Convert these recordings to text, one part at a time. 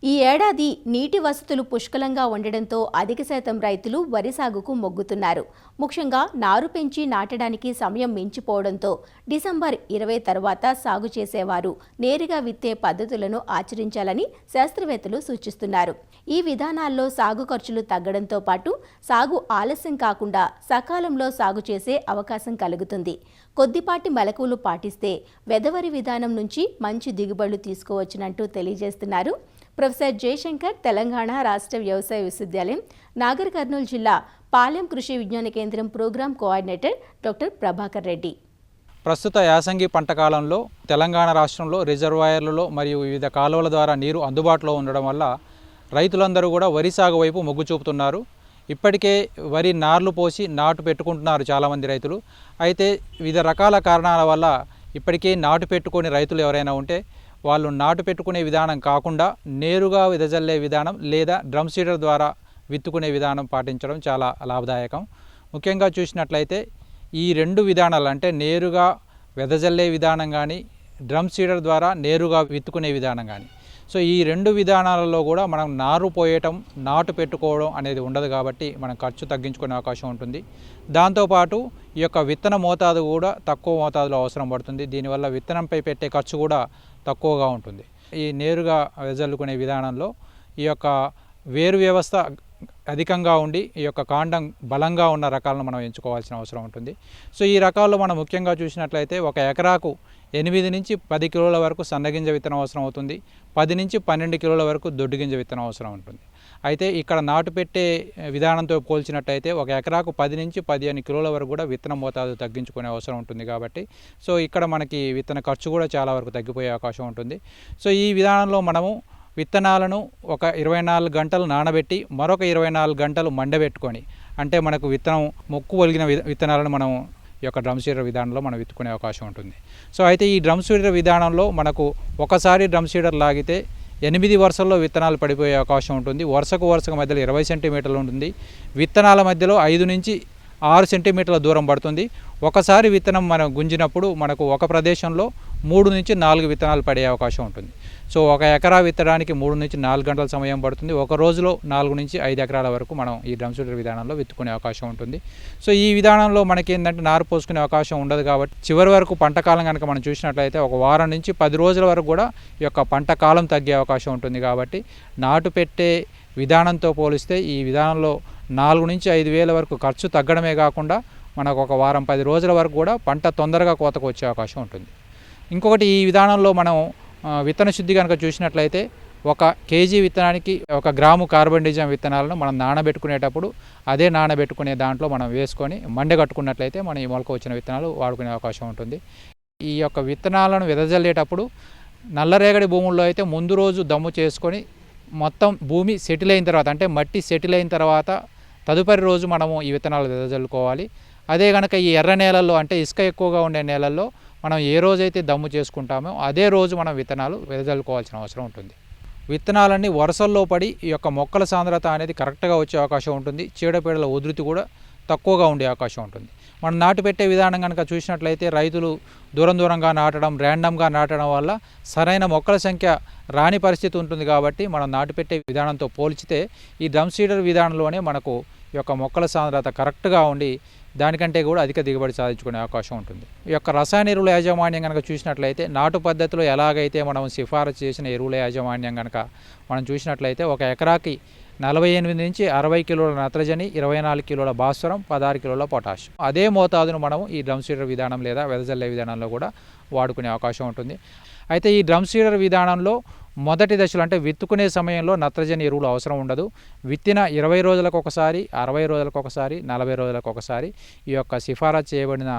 ఈ ఏడాది నీటి వసతులు పుష్కలంగా ఉండడంతో అధిక శాతం రైతులు వరి సాగుకు మొగ్గుతున్నారు. ముఖ్యంగా నారు పెంచి నాటడానికి సమయం మించిపోవడంతో డిసెంబర్ 20 తర్వాత సాగు చేసేవారు నేరుగా విత్తే పద్ధతులను ఆచరించాలని శాస్త్రవేత్తలు సూచిస్తున్నారు. ఈ విధానాల్లో సాగు ఖర్చులు తగ్గడంతో పాటు సాగు ఆలస్యం కాకుండా సకాలంలో సాగు చేసే అవకాశం కలుగుతుంది. కొద్దిపాటి మెలకువలు పాటిస్తే వెదవరి విధానం నుంచి మంచి దిగుబడులు తీసుకోవచ్చునంటూ తెలియజేస్తున్నారు ప్రొఫెసర్ జయశంకర్, తెలంగాణ రాష్ట్ర వ్యవసాయ విశ్వవిద్యాలయం, నాగర్ కర్నూలు జిల్లా Palem Krishi Vignana Kendram programme coordinator doctor Prabhakar Reddy. ప్రస్తుత యాసంగి పంట కాలంలో తెలంగాణ రాష్ట్రంలో రిజర్వాయర్లలో మరియు వివిధ కాలువల ద్వారా నీరు అందుబాటులో ఉండడం వల్ల రైతులందరూ కూడా వరి సాగు వైపు మొగ్గు చూపుతున్నారు. ఇప్పటికే వరి నార్లు పోసి నాటు పెట్టుకుంటున్నారు చాలామంది రైతులు. అయితే వివిధ రకాల కారణాల వల్ల ఇప్పటికే నాటు పెట్టుకొని రైతులు ఎవరైనా ఉంటే వాళ్ళు నాటు పెట్టుకునే విధానం కాకుండా నేరుగా వెదజల్లే విధానం లేదా డ్రమ్ సీడర్ ద్వారా విత్తుకునే విధానం పాటించడం చాలా లాభదాయకం. ముఖ్యంగా చూసినట్లయితే ఈ రెండు విధానాలు అంటే నేరుగా వెదజల్లే విధానం కానీ డ్రమ్ సీడర్ ద్వారా నేరుగా విత్తుకునే విధానం కానీ, సో ఈ రెండు విధానాలలో కూడా మనం నారు పోయటం నాటు పెట్టుకోవడం అనేది ఉండదు కాబట్టి మనం ఖర్చు తగ్గించుకునే అవకాశం ఉంటుంది. దాంతోపాటు ఈ యొక్క విత్తన మోతాదు కూడా తక్కువ మోతాదులో అవసరం పడుతుంది. దీనివల్ల విత్తనంపై పెట్టే ఖర్చు కూడా తక్కువగా ఉంటుంది. ఈ నేరుగా వెదజల్లుకునే విధానంలో ఈ యొక్క వేరు వ్యవస్థ అధికంగా ఉండి ఈ యొక్క కాండం బలంగా ఉన్న రకాలను మనం ఎంచుకోవాల్సిన అవసరం ఉంటుంది. సో ఈ రకాల్లో మనం ముఖ్యంగా చూసినట్లయితే ఒక ఎకరాకు 8 నుంచి 10 కిలోల వరకు సన్నగింజ విత్తనం అవసరం అవుతుంది. 10 నుంచి 12 కిలోల వరకు దొడ్డుగింజ విత్తనం అవసరం ఉంటుంది. అయితే ఇక్కడ నాటు పెట్టే విధానంతో పోల్చినట్టయితే ఒక ఎకరాకు 10 నుంచి 15 కిలోల వరకు కూడా విత్తనం మోతాదు తగ్గించుకునే అవసరం ఉంటుంది కాబట్టి సో ఇక్కడ మనకి విత్తన ఖర్చు కూడా చాలా వరకు తగ్గిపోయే అవకాశం ఉంటుంది. సో ఈ విధానంలో మనము విత్తనాలను ఒక 24 గంటలు నానబెట్టి మరొక 24 గంటలు మండబెట్టుకొని, అంటే మనకు విత్తనం మొక్కు ఒలిగిన విత్తనాలను మనం ఈ యొక్క డ్రమ్ సీడర్ విధానంలో మనం విత్తుకునే అవకాశం ఉంటుంది. సో అయితే ఈ డ్రమ్ సీడర్ విధానంలో మనకు ఒకసారి డ్రమ్ సీడర్ లాగితే 8 వరుసల్లో విత్తనాలు పడిపోయే అవకాశం ఉంటుంది. వరుసకు మధ్యలో 20 సెంటీమీటర్లు ఉంటుంది. విత్తనాల మధ్యలో 5 నుంచి 6 సెంటీమీటర్ల దూరం పడుతుంది. ఒకసారి విత్తనం మనం గుంజినప్పుడు మనకు ఒక ప్రదేశంలో 3 నుంచి 4 విత్తనాలు పడే అవకాశం ఉంటుంది. సో ఒక ఎకరా విత్తడానికి 3 నుంచి 4 గంటల సమయం పడుతుంది. ఒక రోజులో 4 నుంచి 5 ఎకరాల వరకు మనం ఈ డ్రమ్ సీడర్ విధానంలో విత్తుకునే అవకాశం ఉంటుంది. సో ఈ విధానంలో మనకి ఏంటంటే నారు పోసుకునే అవకాశం ఉండదు కాబట్టి చివరి వరకు పంట కాలం కనుక మనం చూసినట్లయితే ఒక వారం నుంచి 10 రోజుల వరకు కూడా ఈ యొక్క పంట కాలం తగ్గే అవకాశం ఉంటుంది. కాబట్టి నాటు పెట్టే విధానంతో పోలిస్తే ఈ విధానంలో 4 నుంచి 5 వేల వరకు ఖర్చు తగ్గడమే కాకుండా మనకు ఒక వారం 10 రోజుల వరకు కూడా పంట తొందరగా కోతకు వచ్చే అవకాశం ఉంటుంది. ఇంకొకటి ఈ విధానంలో మనం విత్తన శుద్ధి కనుక చూసినట్లయితే 1 కేజీ విత్తనానికి 1 గ్రాము కార్బన్డిజం విత్తనాలను మనం నానబెట్టుకునేటప్పుడు అదే నానబెట్టుకునే దాంట్లో మనం వేసుకొని మండగట్టుకున్నట్లయితే మనం ఈ మొలక వచ్చిన విత్తనాలు వాడుకునే అవకాశం ఉంటుంది. ఈ యొక్క విత్తనాలను వెదజల్లేటప్పుడు నల్లరేగడి భూముల్లో అయితే ముందు రోజు దమ్ము చేసుకొని మొత్తం భూమి సెటిల్ అయిన తర్వాత, అంటే మట్టి సెటిల్ అయిన తర్వాత తదుపరి రోజు మనము ఈ విత్తనాలు వెదజల్లుకోవాలి. అదే కనుక ఈ ఎర్ర నేలల్లో అంటే ఇసుక ఎక్కువగా ఉండే నేలల్లో మనం ఏ రోజైతే దమ్ము చేసుకుంటామో అదే రోజు మనం విత్తనాలు వెదజల్లుకోవాల్సిన అవసరం ఉంటుంది. విత్తనాలన్నీ వరుసల్లో పడి ఈ యొక్క మొక్కల సాంద్రత అనేది కరెక్ట్గా వచ్చే అవకాశం ఉంటుంది. చీడపీడల ఉధృతి కూడా తక్కువగా ఉండే అవకాశం ఉంటుంది. మనం నాటు పెట్టే విధానం కనుక చూసినట్లయితే రైతులు దూరంగా నాటడం, ర్యాండమ్గా నాటడం వల్ల సరైన మొక్కల సంఖ్య రాని పరిస్థితి ఉంటుంది. కాబట్టి మనం నాటు పెట్టే విధానంతో పోల్చితే ఈ డ్రమ్ సీడర్ విధానంలోనే మనకు ఈ యొక్క మొక్కల సాంద్రత కరెక్ట్గా ఉండి దానికంటే కూడా అధిక దిగుబడి సాధించుకునే అవకాశం ఉంటుంది. ఈ యొక్క రసాయన ఎరువుల యాజమాన్యం కనుక చూసినట్లయితే నాటు పద్ధతిలో ఎలాగైతే మనం సిఫారసు చేసిన ఎరువుల యాజమాన్యం కనుక మనం చూసినట్లయితే ఒక ఎకరాకి 48 నుంచి 60 కిలోల నత్రజని, 24 కిలోల భాస్వరం, 16 కిలోల పొటాష్, అదే మోతాదును మనము ఈ డ్రమ్ సీడర్ విధానం లేదా వెదజల్లే విధానంలో కూడా వాడుకునే అవకాశం ఉంటుంది. అయితే ఈ డ్రమ్ సీడర్ విధానంలో మొదటి దశలో అంటే విత్తుకునే సమయంలో నత్రజని ఎరువులు అవసరం ఉండదు. విత్తిన 20 రోజులకు ఒకసారి, 60 రోజులకు ఒకసారి, 40 రోజులకు ఒకసారి ఈ యొక్క సిఫారసు చేయబడిన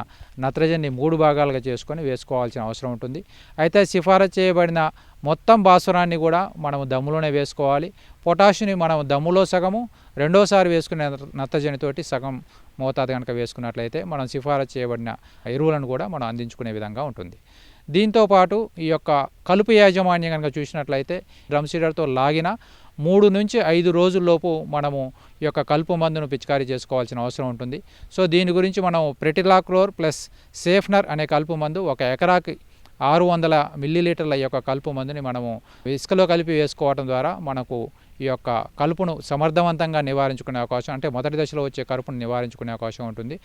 నత్రజని 3 భాగాలుగా చేసుకొని వేసుకోవాల్సిన అవసరం ఉంటుంది. అయితే సిఫారసు చేయబడిన మొత్తం భాస్వరాన్ని కూడా మనం దమ్ములోనే వేసుకోవాలి. పొటాషిని మనం దమ్ములో సగము, రెండోసారి వేసుకునే నత్రజనితోటి సగం మోతాదు కనుక వేసుకున్నట్లయితే మనం సిఫారసు చేయబడిన ఎరువులను కూడా మనం అందించుకునే విధంగా ఉంటుంది. దీంతోపాటు ఈ యొక్క కలుపు యాజమాన్యం కనుక చూసినట్లయితే డ్రమ్ సీడర్తో లాగిన 3 నుంచి 5 రోజుల్లోపు మనము ఈ యొక్క కలుపు మందును పిచికారీ చేసుకోవాల్సిన అవసరం ఉంటుంది. సో దీని గురించి మనం ప్రెటిలాక్లోర్ ప్లస్ సేఫ్నర్ అనే కలుపు మందు 1 ఎకరాకి 600 మిల్లీలీటర్ల ఈ యొక్క కలుపు మందుని మనము ఇసుకలో కలిపి వేసుకోవడం ద్వారా మనకు ఈ యొక్క కలుపును సమర్థవంతంగా నివారించుకునే అవకాశం, అంటే మొదటి దశలో వచ్చే కలుపును నివారించుకునే అవకాశం ఉంటుంది.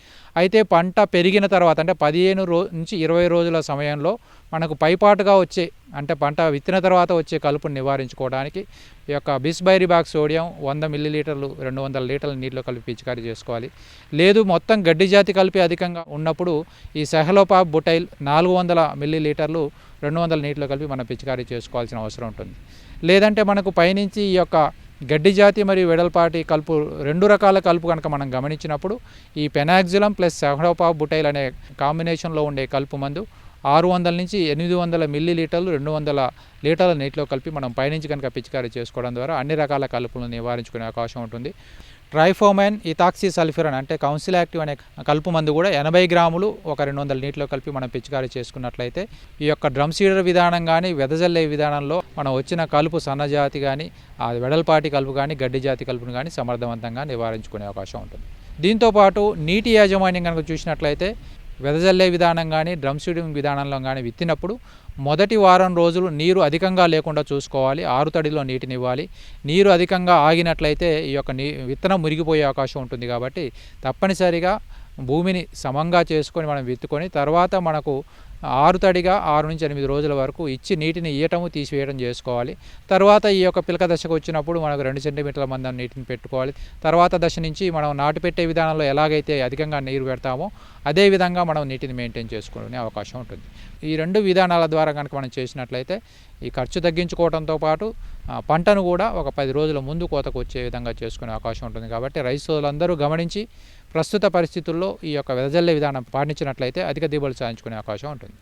అయితే పంట పెరిగిన తర్వాత అంటే 15 నుంచి 20 రోజుల సమయంలో మనకు పైపాటుగా వచ్చే, అంటే పంట విత్తిన తర్వాత వచ్చే కలుపును నివారించుకోవడానికి ఈ యొక్క బిస్బైరిబాక్ సోడియం 100 మిల్లీలీటర్లు 200 లీటర్ల నీటిలో కలిపి పిచికారీ చేసుకోవాలి. లేదు మొత్తం గడ్డి జాతి కలిపి అధికంగా ఉన్నప్పుడు ఈ సెహలోపాప్ బుటైల్ 400 మిల్లీలీటర్లు 200 నీటిలో కలిపి మనం పిచికారీ చేసుకోవాల్సిన అవసరం ఉంటుంది. లేదంటే మనకు పైనుంచి ఈ యొక్క గడ్డి జాతి మరియు వెడల్పాటి కలుపు 2 రకాల కలుపు కనుక మనం గమనించినప్పుడు ఈ పెనాక్సిలం ప్లస్ సెహలోపాప్ బుటైల్ అనే కాంబినేషన్లో ఉండే కలుపు మందు 600 నుంచి 800 మిల్లీలీటర్లు 200 లీటర్ల నీటిలో కలిపి మనం పైనుంచి కనుక పిచికారీ చేసుకోవడం ద్వారా అన్ని రకాల కలుపులను నివారించుకునే అవకాశం ఉంటుంది. ట్రైఫోమైన్ ఇథాక్సిసల్ఫిరన్ అంటే కౌన్సిల్ యాక్టివ్ అనే కలుపు మందు కూడా 80 గ్రాములు ఒక 200 నీటిలో కలిపి మనం పిచికారీ చేసుకున్నట్లయితే ఈ యొక్క డ్రమ్ సీడర్ విధానం కానీ వెదజల్లే విధానంలో మనం వచ్చిన కలుపు సన్నజాతి కానీ ఆ వెడల్పాటి కలుపు కానీ గడ్డి జాతి కలుపును కానీ సమర్థవంతంగా నివారించుకునే అవకాశం ఉంటుంది. దీంతోపాటు నీటి యాజమాన్యం కనుక చూసినట్లయితే వెదజల్లే విధానం కానీ డ్రమ్ సీడింగ్ విధానంలో కానీ విత్తినప్పుడు మొదటి వారం రోజులు నీరు అధికంగా లేకుండా చూసుకోవాలి. ఆరుతడిలో నీటిని ఇవ్వాలి. నీరు అధికంగా ఆగినట్లయితే ఈ యొక్క విత్తనం మురిగిపోయే అవకాశం ఉంటుంది. కాబట్టి తప్పనిసరిగా భూమిని సమంగా చేసుకొని మనం విత్తుకొని తర్వాత మనకు ఆరుతడిగా 6 నుంచి 8 రోజుల వరకు ఇచ్చి నీటిని ఇయ్యటము తీసివేయడం చేసుకోవాలి. తర్వాత ఈ యొక్క పిలక దశకు వచ్చినప్పుడు మనకు 2 సెంటీమీటర్ల మందం నీటిని పెట్టుకోవాలి. తర్వాత దశ నుంచి మనం నాటు పెట్టే విధానంలో ఎలాగైతే అధికంగా నీరు పెడతామో అదే విధంగా మనం నీటిని మెయింటైన్ చేసుకునే అవకాశం ఉంటుంది. ఈ 2 విధానాల ద్వారా కనుక మనం చేసినట్లయితే ఈ ఖర్చు తగ్గించుకోవడంతో పాటు పంటను కూడా ఒక 10 రోజుల ముందు కోతకు వచ్చే విధంగా చేసుకునే అవకాశం ఉంటుంది. కాబట్టి రైతు సోదరులందరూ గమనించి ప్రస్తుత పరిస్థితుల్లో ఈ యొక్క వెదజల్లే విధానం పాటించినట్లయితే అధిక దిగుబడులు సాధించుకునే అవకాశం ఉంటుంది.